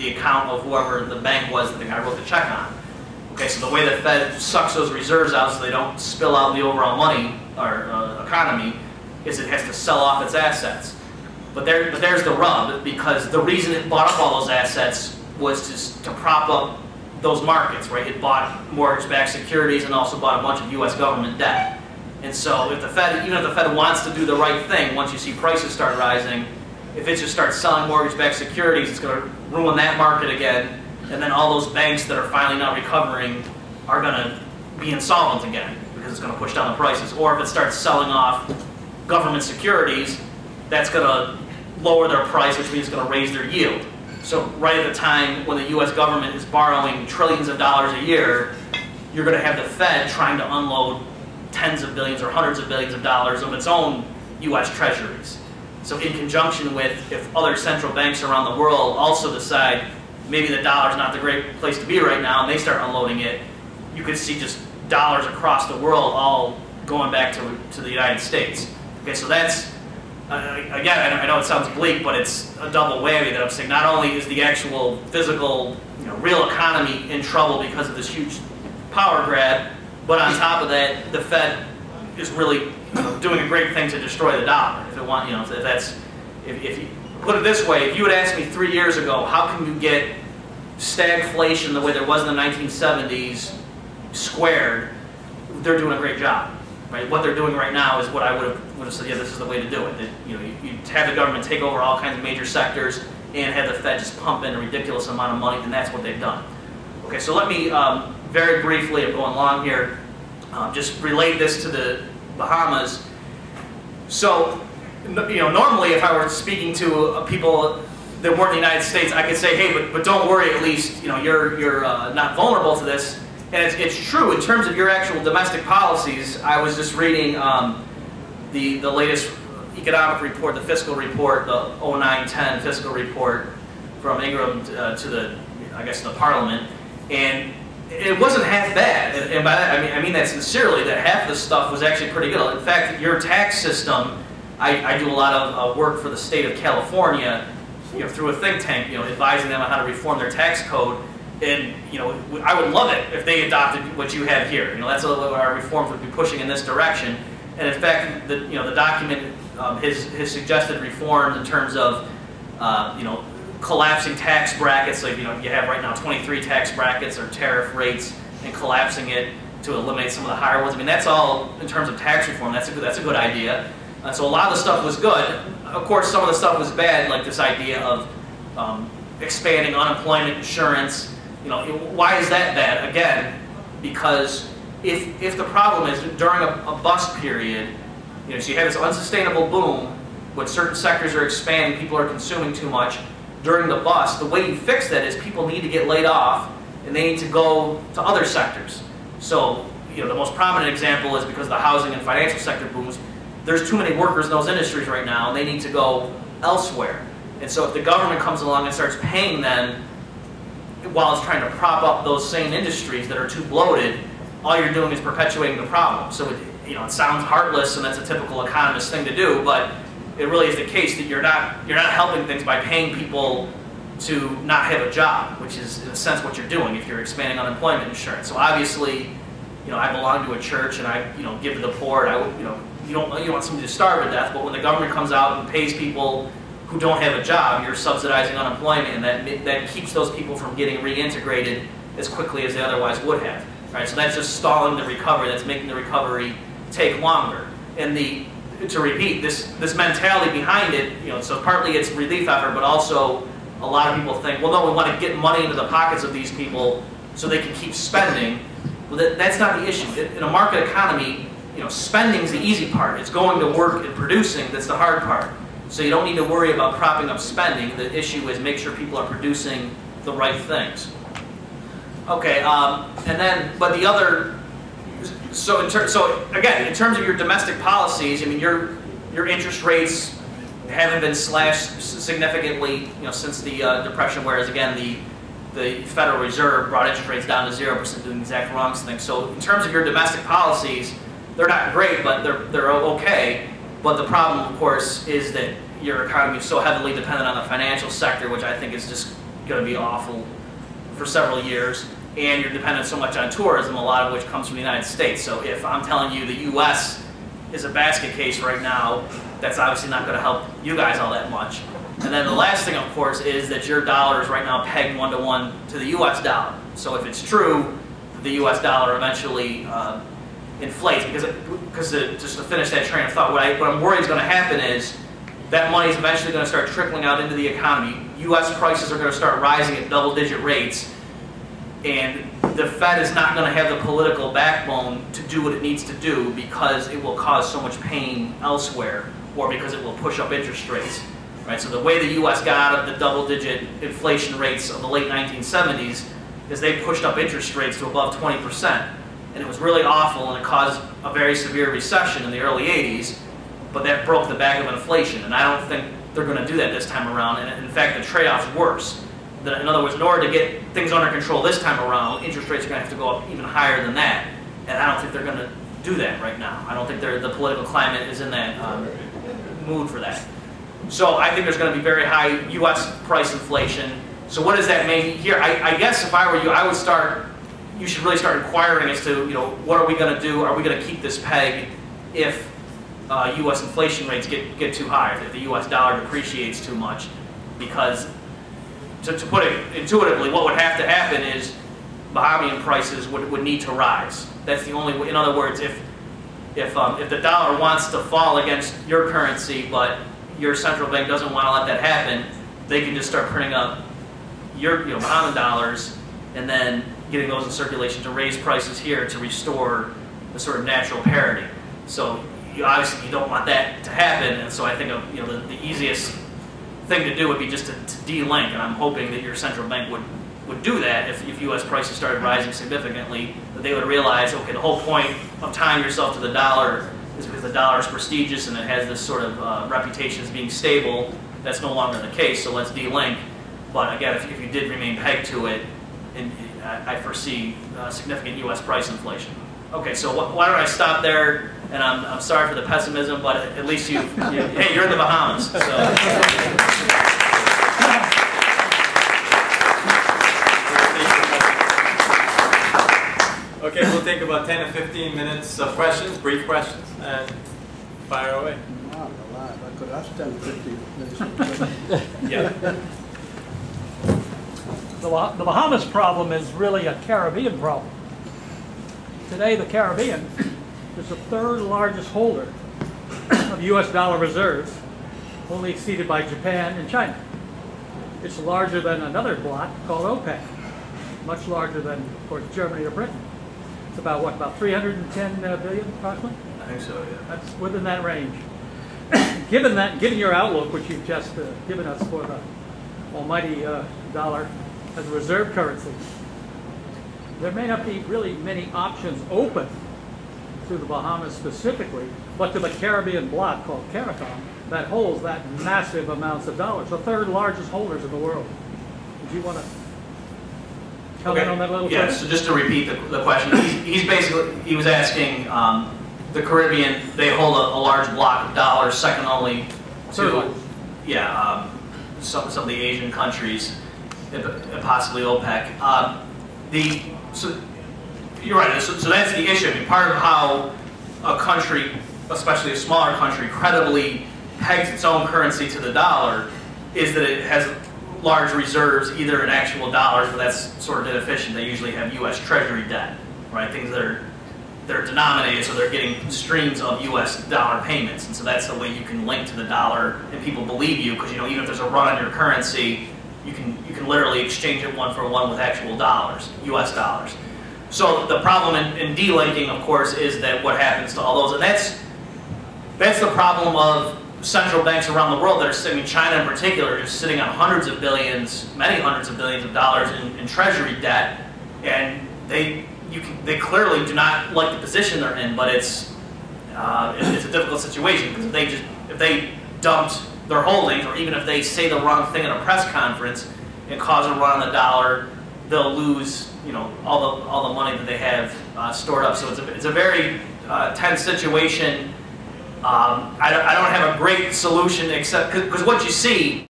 the account of whoever the bank was that the guy wrote the check on. Okay, so the way the Fed sucks those reserves out so they don't spill out the overall money or economy is it has to sell off its assets. But there's the rub, because the reason it bought up all those assets was to prop up those markets, right? It bought mortgage-backed securities and also bought a bunch of U.S. government debt. And so if the Fed, even if the Fed wants to do the right thing, once you see prices start rising, if it just starts selling mortgage-backed securities, it's going to ruin that market again, and then all those banks that are finally not recovering are going to be insolvent again because it's going to push down the prices. Or if it starts selling off government securities, that's going to lower their price, which means it's going to raise their yield. So right at the time when the U.S. government is borrowing trillions of dollars a year, you're going to have the Fed trying to unload tens of billions or hundreds of billions of dollars of its own U.S. treasuries. So in conjunction with, if other central banks around the world also decide maybe the dollar's not the great place to be right now, and they start unloading it, you could see just dollars across the world all going back to the United States. Okay, so that's, again, I know it sounds bleak, but it's a double whammy that I'm saying. Not only is the actual physical, real economy in trouble because of this huge power grab, but on top of that, the Fed is really doing a great thing to destroy the dollar. If it want, if you put it this way, if you had asked me 3 years ago, how can you get stagflation the way there was in the 1970s squared, they're doing a great job. Right? What they're doing right now is what I would have said, yeah, this is the way to do it. That, you have the government take over all kinds of major sectors and have the Fed just pump in a ridiculous amount of money, and that's what they've done. Okay, so let me very briefly, I'm going long here, just relate this to the Bahamas. So, normally if I were speaking to people that weren't in the United States, I could say, hey, but don't worry, at least, you're not vulnerable to this. And it's true in terms of your actual domestic policies. I was just reading the latest economic report, the fiscal report, the 09-10 fiscal report from Ingram to the, I guess, the Parliament, and it wasn't half bad. And by that, I mean that sincerely, that half of the stuff was actually pretty good. In fact, your tax system, I do a lot of work for the state of California, through a think tank, advising them on how to reform their tax code. And I would love it if they adopted what you have here. That's what our reforms would be pushing in this direction. And in fact, the document, his suggested reforms in terms of collapsing tax brackets. So you have right now 23 tax brackets or tariff rates, and collapsing it to eliminate some of the higher ones. I mean, that's all in terms of tax reform. That's a good idea. So a lot of the stuff was good. Of course, some of the stuff was bad, like this idea of expanding unemployment insurance. Why is that bad? Again, because if the problem is during a bust period, so you have this unsustainable boom when certain sectors are expanding, people are consuming too much. During the bust, the way you fix that is people need to get laid off and they need to go to other sectors. So, the most prominent example is because the housing and financial sector booms, there's too many workers in those industries right now and they need to go elsewhere. And so if the government comes along and starts paying them while it's trying to prop up those same industries that are too bloated, all you're doing is perpetuating the problem. So it sounds heartless, and that's a typical economist thing to do, but it really is the case that you're not helping things by paying people to not have a job, which is in a sense what you're doing if you're expanding unemployment insurance. So obviously, I belong to a church and I give to the poor. And you don't want somebody to starve to death, but when the government comes out and pays people who don't have a job, you're subsidizing unemployment, and that keeps those people from getting reintegrated as quickly as they otherwise would have. Right? So that's just stalling the recovery. That's making the recovery take longer. And to repeat, this mentality behind it, so partly it's relief effort, but also a lot of people think, well, no, we want to get money into the pockets of these people so they can keep spending. Well, that's not the issue. In a market economy, spending's the easy part. It's going to work and producing that's the hard part. So you don't need to worry about propping up spending. The issue is make sure people are producing the right things. Okay, and then, but the other, so again, in terms of your domestic policies, I mean, your interest rates haven't been slashed significantly, since the Depression. Whereas again, the Federal Reserve brought interest rates down to 0%, doing the exact wrong thing. So in terms of your domestic policies, they're not great, but they're okay. But the problem, of course, is that your economy is so heavily dependent on the financial sector, which I think is just going to be awful for several years, and you're dependent so much on tourism, a lot of which comes from the United States. So if I'm telling you the U.S. is a basket case right now, that's obviously not going to help you guys all that much. And then the last thing, of course, is that your dollar is right now pegged 1-to-1 to the U.S. dollar. So if it's true, the U.S. dollar eventually inflates, because just to finish that train of thought, what I'm worried is going to happen is that money is eventually going to start trickling out into the economy. U.S. prices are going to start rising at double-digit rates, and the Fed is not going to have the political backbone to do what it needs to do because it will cause so much pain elsewhere, or because it will push up interest rates. Right? So the way the U.S. got out of the double-digit inflation rates of the late 1970s is they pushed up interest rates to above 20%. And it was really awful, and it caused a very severe recession in the early 80s, but that broke the back of inflation. And I don't think they're going to do that this time around. And in fact, the trade-off's worse. In other words, in order to get things under control this time around, interest rates are going to have to go up even higher than that. And I don't think they're going to do that right now. I don't think the political climate is in that mood for that. So I think there's going to be very high U.S. price inflation. So what does that mean here? I guess if I were you, I would start, you should really start inquiring as to, what are we going to do? Are we going to keep this peg if U.S. inflation rates get too high, if the U.S. dollar depreciates too much? Because to put it intuitively, what would have to happen is Bahamian prices would need to rise. That's the only way. In other words, if the dollar wants to fall against your currency, but your central bank doesn't want to let that happen, they can just start printing up your Bahamian dollars and then getting those in circulation to raise prices here to restore the sort of natural parity. So obviously you don't want that to happen, and so I think the easiest thing to do would be just to de-link, and I'm hoping that your central bank would do that if U.S. prices started rising significantly, that they would realize, okay, the whole point of tying yourself to the dollar is because the dollar is prestigious and it has this sort of reputation as being stable. That's no longer the case, so let's de-link. But again, if you did remain pegged to it, I foresee significant U.S. price inflation. Okay, so why don't I stop there? And I'm sorry for the pessimism, but at least hey, you're in the Bahamas. So. Okay, we'll take about 10 to 15 minutes of questions, brief questions, and fire away. Not a lot. I could ask 10 to 15 minutes of questions. Yeah. The Bahamas problem is really a Caribbean problem. Today, the Caribbean is the third largest holder of U.S. dollar reserves, only exceeded by Japan and China. It's larger than another bloc called OPEC, much larger than, of course, Germany or Britain. It's about, what, about 310 billion approximately? I think so, yeah. That's within that range. Given your outlook, which you've just given us for the almighty dollar as a reserve currency, there may not be really many options open to the Bahamas specifically, but to the Caribbean bloc called CARICOM that holds that massive amounts of dollars, the third largest holders in the world. Would you want to comment on that a little bit? Yeah, so just to repeat the question, he was asking the Caribbean, they hold a large block of dollars, second only to some of the Asian countries, and possibly OPEC. So you're right. So that's the issue. I mean, part of how a country, especially a smaller country, credibly pegs its own currency to the dollar is that it has large reserves, either in actual dollars, but that's sort of inefficient. They usually have U.S. Treasury debt, right? Things that are denominated, so they're getting streams of U.S. dollar payments, and so that's the way you can link to the dollar, and people believe you because even if there's a run on your currency, you can literally exchange it one for one with actual dollars, U.S. dollars. So the problem in delinking, of course, is that what happens to all those, and that's the problem of central banks around the world that are sitting, China in particular, is sitting on hundreds of billions, many hundreds of billions of dollars in treasury debt, and they clearly do not like the position they're in, but it's a difficult situation because if they dumped their holdings, or even if they say the wrong thing at a press conference and cause a run on the dollar, they'll lose all the money that they have stored up. So it's a very tense situation. I don't have a great solution except because what you see